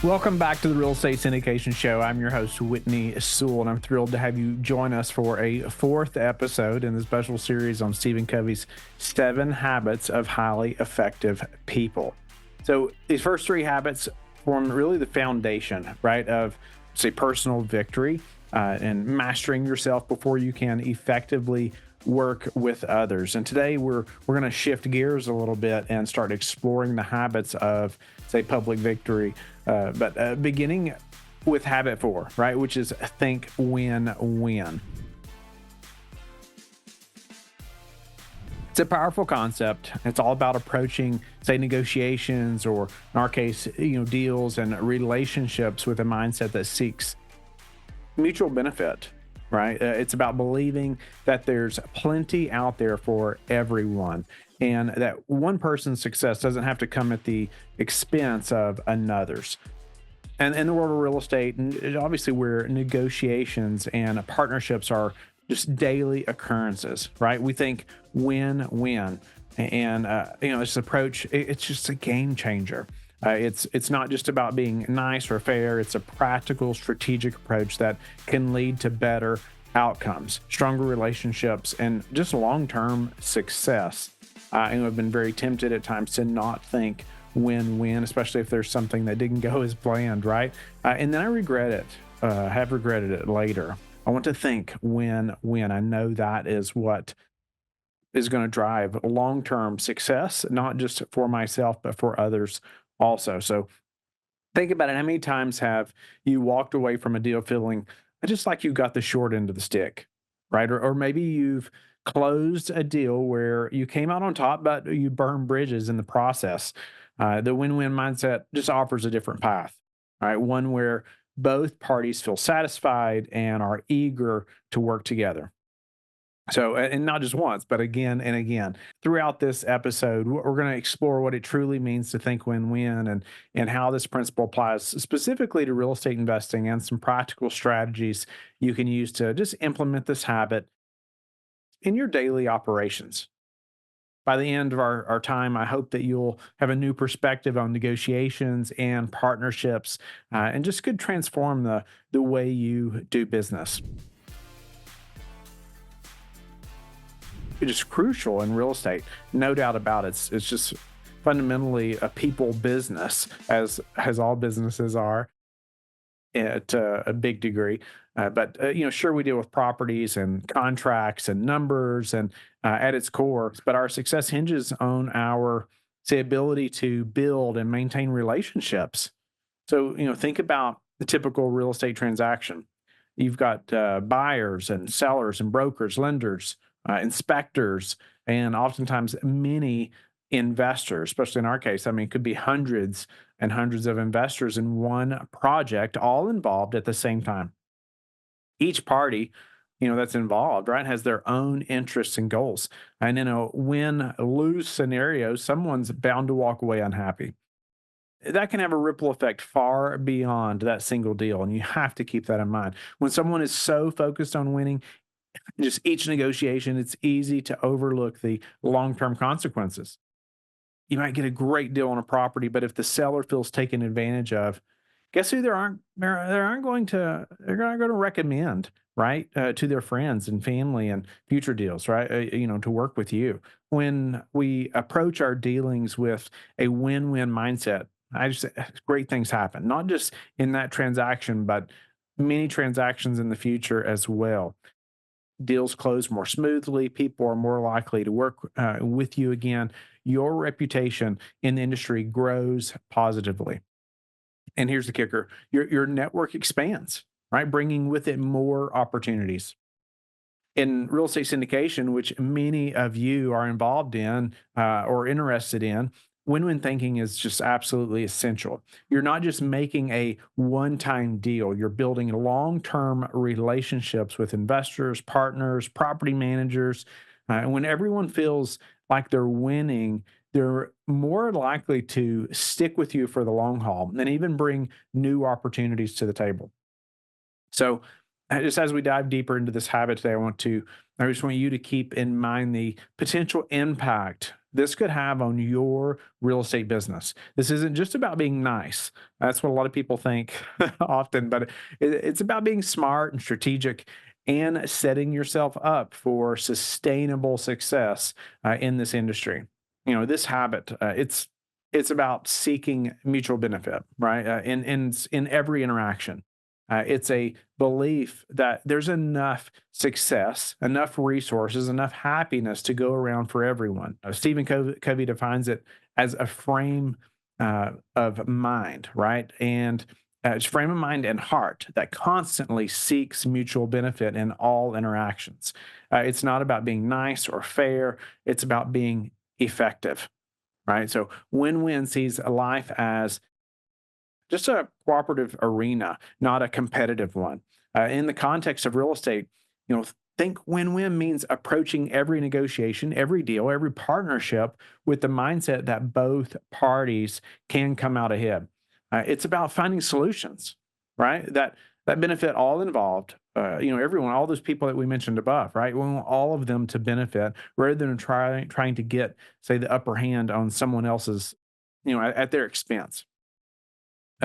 Welcome back to the Real Estate Syndication Show. I'm your host, Whitney Sewell, and I'm thrilled to have you join us for a fourth episode in the special series on Stephen Covey's 7 Habits of Highly Effective People. So these first 3 habits form really the foundation, right, of, say, personal victory and mastering yourself before you can effectively work with others. And today we're going to shift gears a little bit and start exploring the habits of, say, public victory, but beginning with habit 4, right, which is think win-win. It's a powerful concept. It's all about approaching, say, negotiations, or in our case, deals and relationships with a mindset that seeks mutual benefit. Right? It's about believing that there's plenty out there for everyone, and that one person's success doesn't have to come at the expense of another's. And in the world of real estate, and obviously where negotiations and partnerships are just daily occurrences, right? We think win-win. And, this approach, it's just a game changer. It's not just about being nice or fair. It's a practical, strategic approach that can lead to better outcomes, stronger relationships, and just long-term success. And I've been very tempted at times to not think win-win, especially if there's something that didn't go as planned, right? And then I regret it, have regretted it later. I want to think win-win. I know that is what is going to drive long-term success, not just for myself, but for others also. So think about it. How many times have you walked away from a deal feeling just like you got the short end of the stick, right? Or maybe you've closed a deal where you came out on top, but you burned bridges in the process. The win-win mindset just offers a different path, right? One where both parties feel satisfied and are eager to work together. So, and not just once, but again and again. Throughout this episode, we're going to explore what it truly means to think win-win, and how this principle applies specifically to real estate investing, and some practical strategies you can use to just implement this habit in your daily operations. By the end of our time, I hope that you'll have a new perspective on negotiations and partnerships, and just could transform the way you do business. It is crucial in real estate, no doubt about it. It's just fundamentally a people business, as all businesses are at a big degree. But sure, we deal with properties and contracts and numbers, and at its core, but our success hinges on our, say, ability to build and maintain relationships. So, think about the typical real estate transaction. You've got buyers and sellers and brokers, lenders, inspectors, and oftentimes many investors, especially in our case. I mean, it could be hundreds and hundreds of investors in one project, all involved at the same time. Each party, that's involved, right, has their own interests and goals. And in a win-lose scenario, someone's bound to walk away unhappy. That can have a ripple effect far beyond that single deal, and you have to keep that in mind. When someone is so focused on winning, just each negotiation, it's easy to overlook the long-term consequences. You might get a great deal on a property, but if the seller feels taken advantage of, guess who they're going to recommend, right, to their friends and family and future deals, right, to work with you. When we approach our dealings with a win-win mindset, great things happen, not just in that transaction, but many transactions in the future as well. Deals close more smoothly. People are more likely to work with you again. Your reputation in the industry grows positively. And here's the kicker: your network expands, right? Bringing with it more opportunities. In real estate syndication, which many of you are involved in or interested in, win-win thinking is just absolutely essential. You're not just making a one-time deal, you're building long-term relationships with investors, partners, property managers. And when everyone feels like they're winning, they're more likely to stick with you for the long haul and even bring new opportunities to the table. So, just as we dive deeper into this habit today, I just want you to keep in mind the potential impact this could have on your real estate business. This isn't just about being nice. That's what a lot of people think often, but it's about being smart and strategic and setting yourself up for sustainable success in this industry. This habit, it's about seeking mutual benefit, right? In every interaction. It's a belief that there's enough success, enough resources, enough happiness to go around for everyone. Stephen Covey defines it as a frame of mind, right? And it's frame of mind and heart that constantly seeks mutual benefit in all interactions. It's not about being nice or fair, it's about being effective, right? So win-win sees life as just a cooperative arena, not a competitive one. In the context of real estate, think win-win means approaching every negotiation, every deal, every partnership with the mindset that both parties can come out ahead. It's about finding solutions, right? That benefit all involved. Everyone, all those people that we mentioned above, right? We want all of them to benefit rather than trying to get, say, the upper hand on someone else's, at their expense.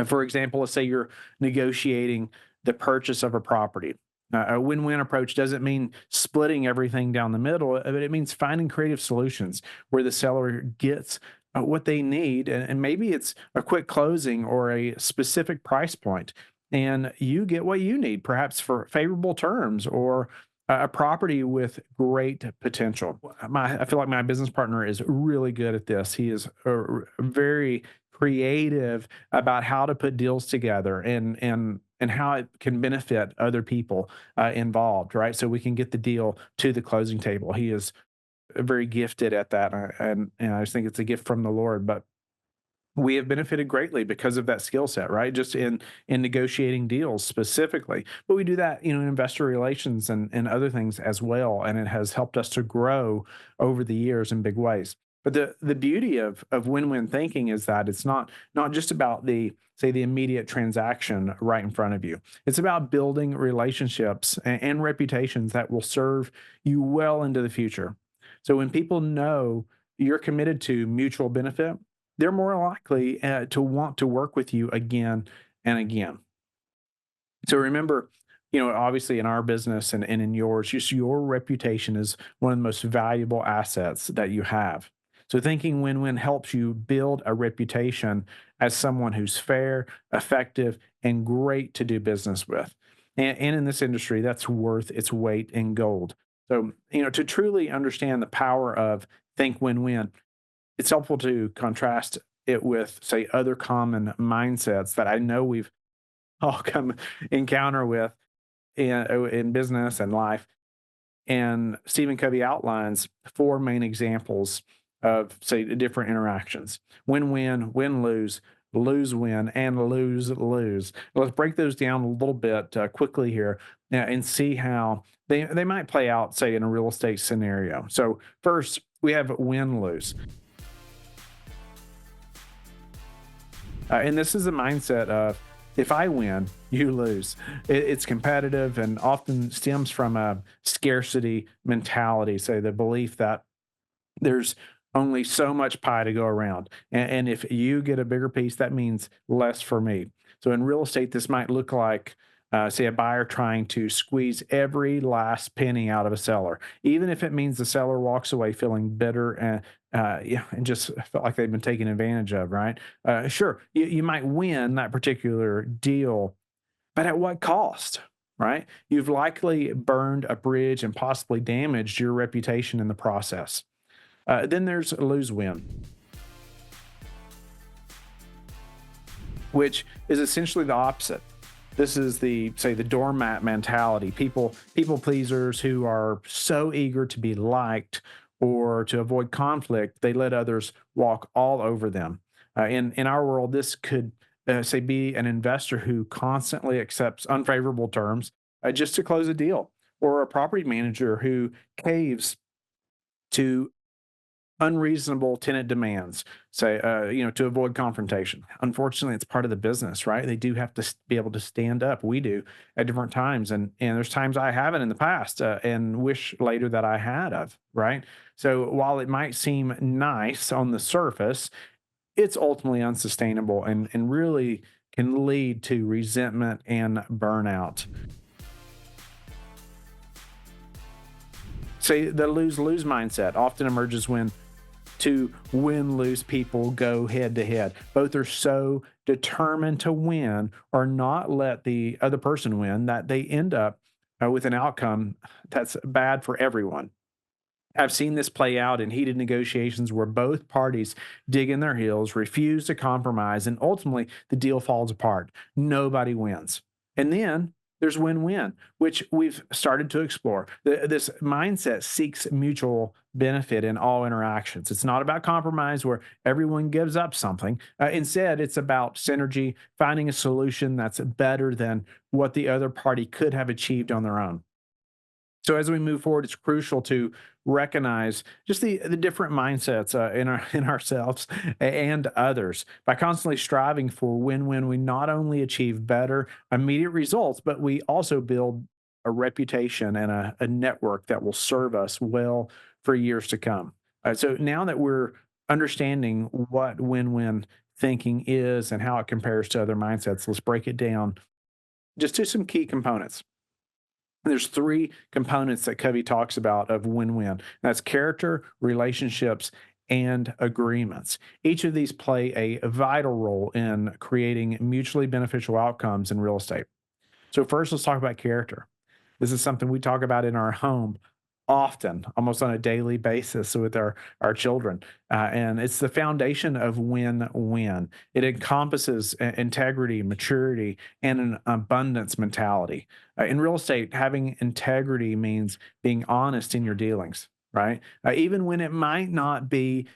For example, let's say you're negotiating the purchase of a property. A win-win approach doesn't mean splitting everything down the middle, but it means finding creative solutions where the seller gets what they need, and maybe it's a quick closing or a specific price point, and you get what you need, perhaps for favorable terms or a property with great potential. I feel like my business partner is really good at this. He is very creative about how to put deals together and how it can benefit other people involved, right? So we can get the deal to the closing table. He is very gifted at that, and I just think it's a gift from the Lord. But we have benefited greatly because of that skill set, right? Just in negotiating deals specifically. But we do that, in investor relations and other things as well. And it has helped us to grow over the years in big ways. But the beauty of win-win thinking is that it's not just about the immediate transaction right in front of you. It's about building relationships and reputations that will serve you well into the future. So when people know you're committed to mutual benefit, they're more likely to want to work with you again and again. So remember, obviously in our business and in yours, just your reputation is one of the most valuable assets that you have. So thinking win-win helps you build a reputation as someone who's fair, effective, and great to do business with. And in this industry, that's worth its weight in gold. So, to truly understand the power of think win-win, it's helpful to contrast it with, say, other common mindsets that I know we've all come encounter with in business and life. And Stephen Covey outlines four main examples of, say, different interactions: win-win, win-lose, lose-win, and lose-lose. Let's break those down a little bit quickly here and see how they might play out, say, in a real estate scenario. So first, we have win-lose. And this is a mindset of, if I win, you lose. It's competitive and often stems from a scarcity mentality, say the belief that there's only so much pie to go around. And if you get a bigger piece, that means less for me. So in real estate, this might look like, say, a buyer trying to squeeze every last penny out of a seller, even if it means the seller walks away feeling bitter and just felt like they've been taken advantage of, right? Sure, you might win that particular deal, but at what cost? Right? You've likely burned a bridge and possibly damaged your reputation in the process. Then there's lose win, which is essentially the opposite. This is the doormat mentality. People pleasers who are so eager to be liked or to avoid conflict, they let others walk all over them. In our world, this could say be an investor who constantly accepts unfavorable terms just to close a deal, or a property manager who caves to unreasonable tenant demands, say, to avoid confrontation. Unfortunately, it's part of the business, right? They do have to be able to stand up. We do at different times, and there's times I haven't in the past, and wish later that I had of, right? So while it might seem nice on the surface, it's ultimately unsustainable and really can lead to resentment and burnout. Say the lose lose mindset often emerges when two win lose people go head to head. Both are so determined to win or not let the other person win that they end up with an outcome that's bad for everyone. I've seen this play out in heated negotiations where both parties dig in their heels, refuse to compromise, and ultimately the deal falls apart. Nobody wins. And then there's win win, which we've started to explore. This mindset seeks mutual benefit in all interactions. It's not about compromise where everyone gives up something. Instead, it's about synergy, finding a solution that's better than what the other party could have achieved on their own. So as we move forward, it's crucial to recognize just the different mindsets in ourselves and others. By constantly striving for win-win, we not only achieve better immediate results, but we also build a reputation and a network that will serve us well for years to come. So now that we're understanding what win-win thinking is and how it compares to other mindsets, let's break it down just to some key components. There's three components that Covey talks about of win-win. That's character, relationships, and agreements. Each of these play a vital role in creating mutually beneficial outcomes in real estate. So first, let's talk about character. This is something we talk about in our home often, almost on a daily basis with our children. And it's the foundation of win-win. It encompasses integrity, maturity, and an abundance mentality. In real estate, having integrity means being honest in your dealings, right? Even when it might not be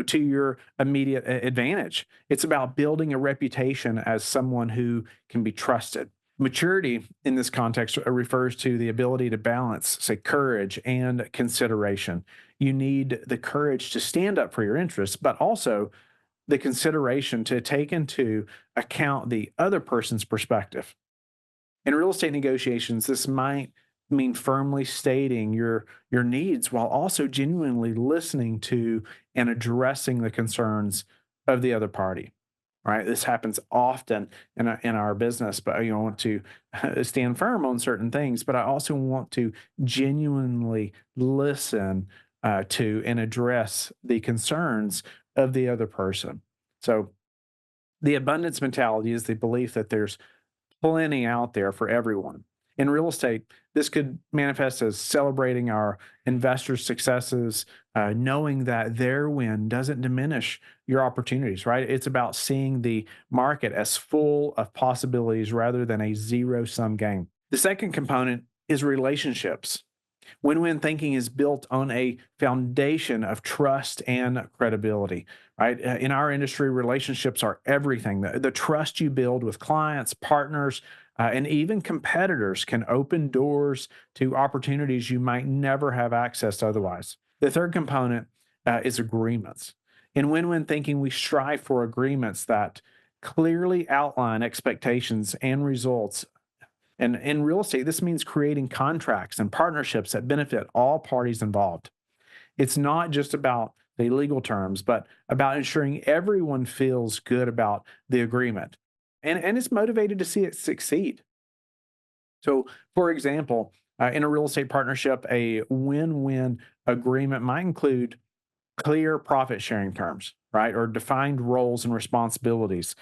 to your immediate advantage. It's about building a reputation as someone who can be trusted. Maturity in this context refers to the ability to balance, say, courage and consideration. You need the courage to stand up for your interests, but also the consideration to take into account the other person's perspective. In real estate negotiations, this might mean firmly stating your needs while also genuinely listening to and addressing the concerns of the other party. Right, this happens often in our business, but I want to stand firm on certain things, but I also want to genuinely listen to and address the concerns of the other person. So the abundance mentality is the belief that there's plenty out there for everyone. In real estate, this could manifest as celebrating our investors' successes, knowing that their win doesn't diminish your opportunities, right? It's about seeing the market as full of possibilities rather than a zero sum game. The second component is relationships. Win win thinking is built on a foundation of trust and credibility, right? In our industry, relationships are everything. The trust you build with clients, partners, and even competitors can open doors to opportunities you might never have access to otherwise. The third component is agreements. In win win thinking, we strive for agreements that clearly outline expectations and results. And in real estate, this means creating contracts and partnerships that benefit all parties involved. It's not just about the legal terms, but about ensuring everyone feels good about the agreement and is motivated to see it succeed. So, for example, in a real estate partnership, a win win agreement might include clear profit sharing terms, right? Or defined roles and responsibilities,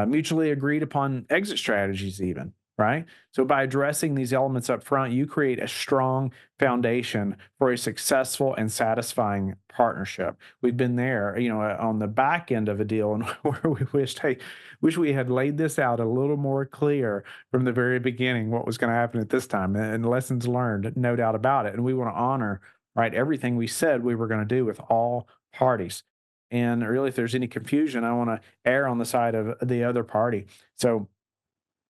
mutually agreed upon exit strategies, even, right? So by addressing these elements up front, you create a strong foundation for a successful and satisfying partnership. We've been there, on the back end of a deal and where we wish we had laid this out a little more clear from the very beginning what was going to happen at this time and lessons learned, no doubt about it. And we want to honor, right, everything we said we were going to do with all parties. And really, if there's any confusion, I want to err on the side of the other party. So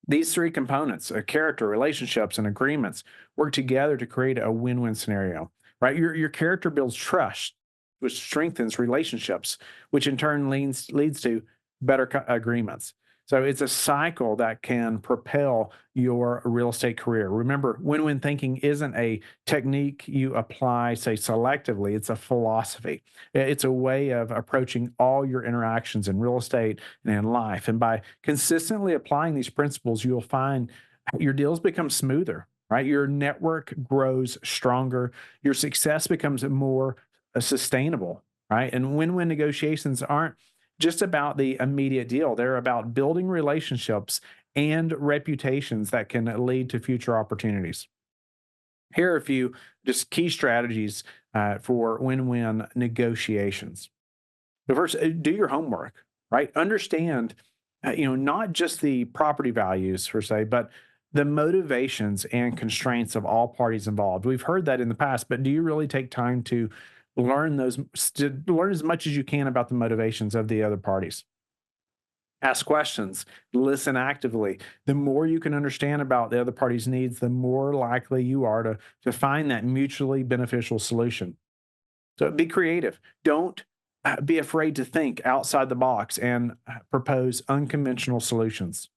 these three components, character, relationships, and agreements, work together to create a win-win scenario, right? Your character builds trust, which strengthens relationships, which in turn leads to better agreements. So it's a cycle that can propel your real estate career. Remember, win-win thinking isn't a technique you apply, say, selectively. It's a philosophy. It's a way of approaching all your interactions in real estate and in life. And by consistently applying these principles, you'll find your deals become smoother, right? Your network grows stronger. Your success becomes more sustainable, right? And win-win negotiations aren't just about the immediate deal. They're about building relationships and reputations that can lead to future opportunities. Here are a few just key strategies for win-win negotiations. The first, do your homework, right? Understand, not just the property values per se, but the motivations and constraints of all parties involved. We've heard that in the past, but do you really take time to learn as much as you can about the motivations of the other parties? Ask questions, listen actively. The more you can understand about the other party's needs, the more likely you are to find that mutually beneficial solution. So be creative. Don't be afraid to think outside the box and propose unconventional solutions.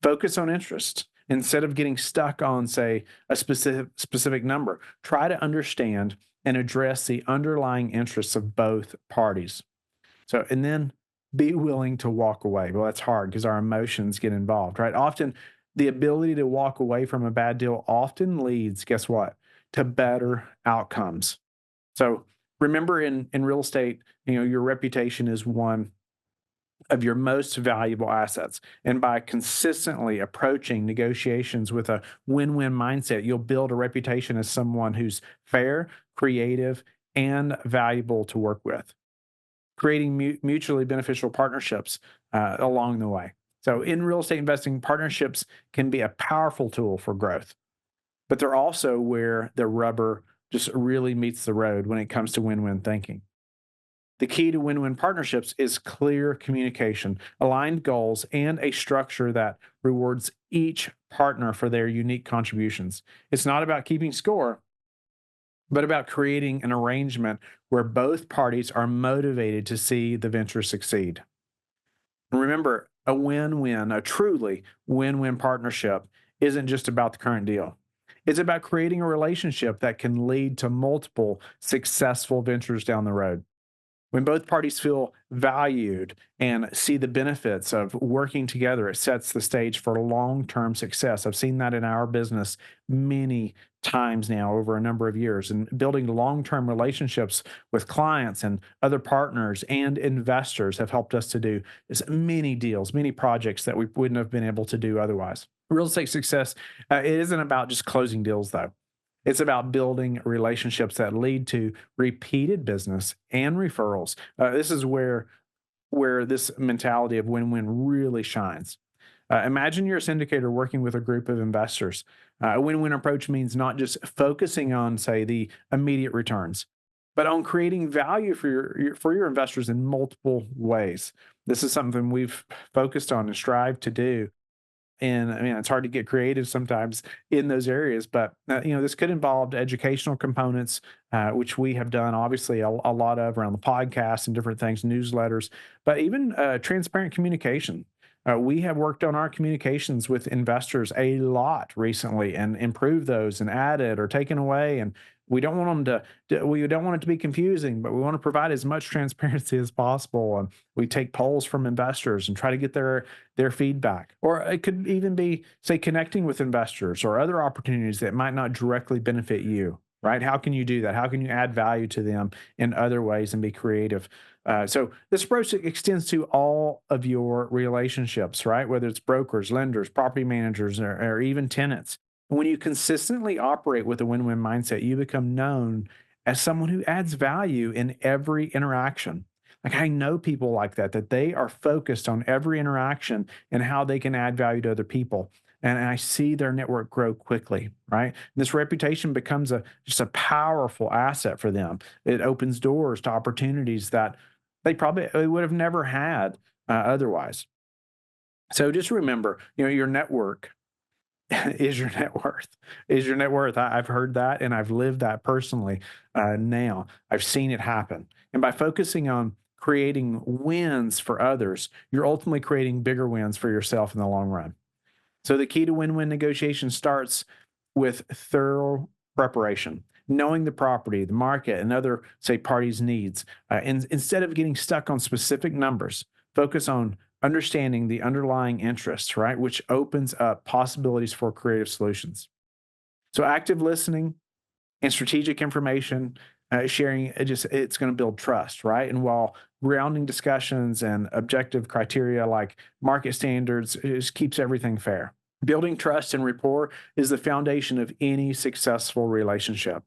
Focus on interest instead of getting stuck on, say, a specific number. Try to understand and address the underlying interests of both parties. So, and then be willing to walk away. Well, that's hard because our emotions get involved, right? Often the ability to walk away from a bad deal often leads, guess what, to better outcomes. So remember in real estate, your reputation is one of your most valuable assets. And by consistently approaching negotiations with a win-win mindset, you'll build a reputation as someone who's fair, creative, and valuable to work with, creating mutually beneficial partnerships along the way. So in real estate investing, partnerships can be a powerful tool for growth, but they're also where the rubber just really meets the road when it comes to win-win thinking. The key to win-win partnerships is clear communication, aligned goals, and a structure that rewards each partner for their unique contributions. It's not about keeping score, but about creating an arrangement where both parties are motivated to see the venture succeed. Remember, a win-win, a truly win-win partnership isn't just about the current deal. It's about creating a relationship that can lead to multiple successful ventures down the road. When both parties feel valued and see the benefits of working together, it sets the stage for long-term success. I've seen that in our business many times now over a number of years, and building long-term relationships with clients and other partners and investors have helped us to do many deals, many projects that we wouldn't have been able to do otherwise. Real estate success, it isn't about just closing deals though. It's about building relationships that lead to repeated business and referrals. This is where this mentality of win-win really shines. Imagine you're a syndicator working with a group of investors. A win-win approach means not just focusing on, say, the immediate returns, but on creating value for your investors in multiple ways. This is something we've focused on and strive to do. And I mean, it's hard to get creative sometimes in those areas, but this could involve educational components, which we have done obviously a lot of around the podcast and different things, newsletters, but even transparent communication. We have worked on our communications with investors a lot recently and improved those and added or taken away. And we don't want them we don't want it to be confusing, but we want to provide as much transparency as possible. And we take polls from investors and try to get their feedback. Or it could even be, say, connecting with investors or other opportunities that might not directly benefit you, right? How can you do that? How can you add value to them in other ways and be creative? So this approach extends to all of your relationships, right? Whether it's brokers, lenders, property managers, or even tenants. When you consistently operate with a win-win mindset, you become known as someone who adds value in every interaction. Like I know people like that they are focused on every interaction and how they can add value to other people. And I see their network grow quickly, right? This reputation becomes just a powerful asset for them. It opens doors to opportunities that they would have never had otherwise. So just remember, your network is your net worth. Is your net worth. I've heard that and I've lived that personally now. I've seen it happen. And by focusing on creating wins for others, you're ultimately creating bigger wins for yourself in the long run. So the key to win-win negotiation starts with thorough preparation, knowing the property, the market, and other, say, parties' needs. And instead of getting stuck on specific numbers, focus on understanding the underlying interests, right? Which opens up possibilities for creative solutions. So active listening and strategic information sharing, it's going to build trust, right? And while grounding discussions and objective criteria like market standards, it just keeps everything fair. Building trust and rapport is the foundation of any successful relationship.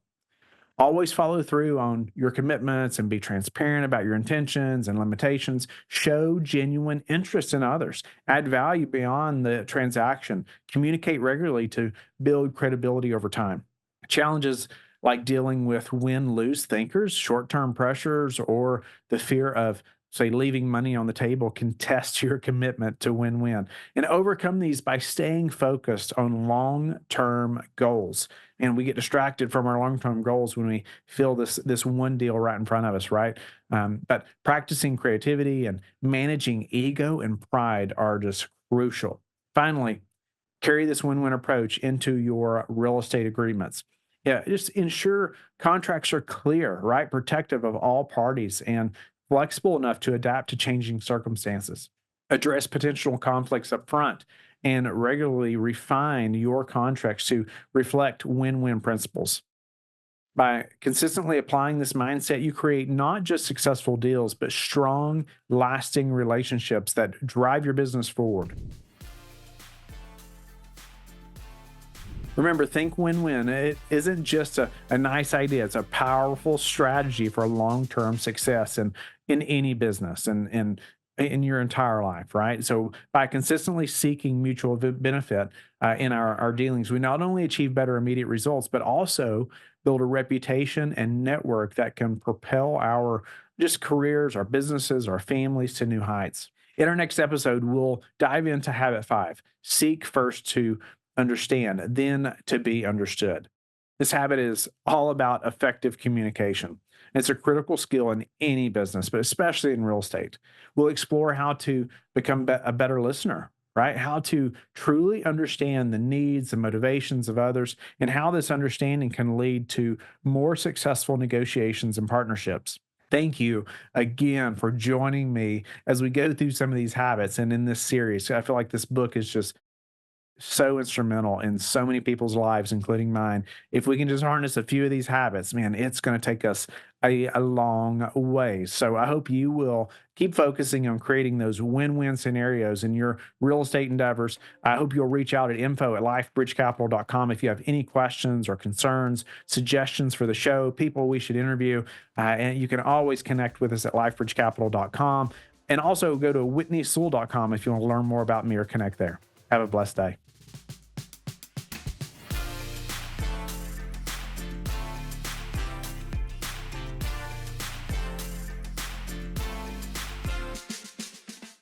Always follow through on your commitments and be transparent about your intentions and limitations. Show genuine interest in others. Add value beyond the transaction. Communicate regularly to build credibility over time. Challenges like dealing with win-lose thinkers, short-term pressures, or the fear of, say, leaving money on the table can test your commitment to win-win. And overcome these by staying focused on long-term goals. And we get distracted from our long-term goals when we feel this one deal right in front of us, right? But practicing creativity and managing ego and pride are just crucial. Finally, carry this win-win approach into your real estate agreements. Yeah, just ensure contracts are clear, right? Protective of all parties and flexible enough to adapt to changing circumstances. Address potential conflicts up front and regularly refine your contracts to reflect win-win principles. By consistently applying this mindset, you create not just successful deals, but strong, lasting relationships that drive your business forward. Remember, think win-win. It isn't just a nice idea. It's a powerful strategy for long-term success in any business and in your entire life, right? So by consistently seeking mutual benefit in our dealings, we not only achieve better immediate results, but also build a reputation and network that can propel our just careers, our businesses, our families to new heights. In our next episode, we'll dive into habit 5. Seek first to understand, then to be understood. This habit is all about effective communication. It's a critical skill in any business, but especially in real estate. We'll explore how to become a better listener, right? How to truly understand the needs and motivations of others, and how this understanding can lead to more successful negotiations and partnerships. Thank you again for joining me as we go through some of these habits. And in this series, I feel like this book is just so instrumental in so many people's lives, including mine. If we can just harness a few of these habits, man, it's going to take us a long way. So I hope you will keep focusing on creating those win-win scenarios in your real estate endeavors. I hope you'll reach out at info@lifebridgecapital.com if you have any questions or concerns, suggestions for the show, people we should interview. And you can always connect with us at lifebridgecapital.com. And also go to whitneysewell.com if you want to learn more about me or connect there. Have a blessed day.